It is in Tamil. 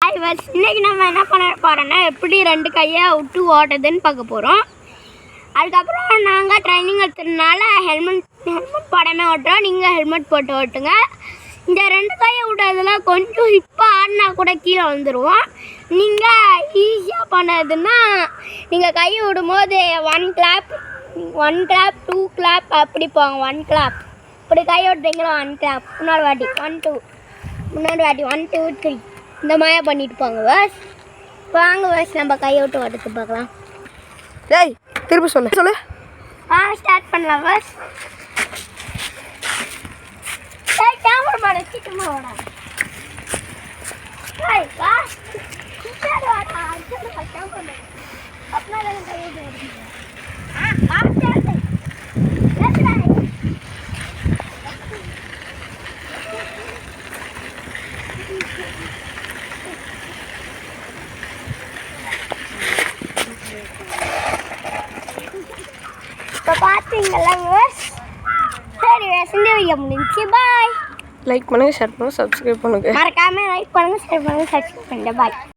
இன்னைக்கு நம்ம என்ன பண்ண போகிறோன்னா எப்படி 2 கையை விட்டு ஓட்டுதுன்னு பார்க்க போகிறோம். அதுக்கப்புறம் நாங்கள் ட்ரைனிங் எடுத்ததுனால ஹெல்மெட் போடாமல் ஓட்டுறோம். நீங்கள் ஹெல்மெட் போட்டு ஓட்டுங்க. இந்த 2 கையை விட்டதில் கொஞ்சம் இப்போ ஆடினா கூட கீழே வந்துடுவோம். நீங்கள் ஈஸியாக பண்ணதுன்னா நீங்கள் கையை விடும்போது 1 கிளாப் 2 கிளாப் அப்படி போங்க. 1 கிளாப் இப்படி கையை விட்டுறீங்களா 1 கிளாப், இன்னொரு வாட்டி 1 2, இன்னொரு வாட்டி 1 2 3 இந்த மாதிரி பண்ணிட்டு போங்க பஸ். வாங்க பஸ் நம்ம கையை விட்டு ஓட்டுக்கு பார்க்கலாம். டேய் திருப்பி சொல்லு. ஸ்டார்ட் பண்ணலாம் பஸ். கேமரா மேலே சீக்கிரமா ஓடா. இப்போ பார்த்தீங்களா பஸ். சரி பஸ், இந்த வீடியோ முடிஞ்சு. பாய். லைக் பண்ணுங்கள், ஷேர் பண்ணுங்கள், சப்ஸ்கிரைப் பண்ணுங்கள். மறக்காமல் லைக் பண்ணுங்கள், ஷேர் பண்ணுங்கள், சப்ஸ்கிரைப் பண்ணுங்கள். பாய்.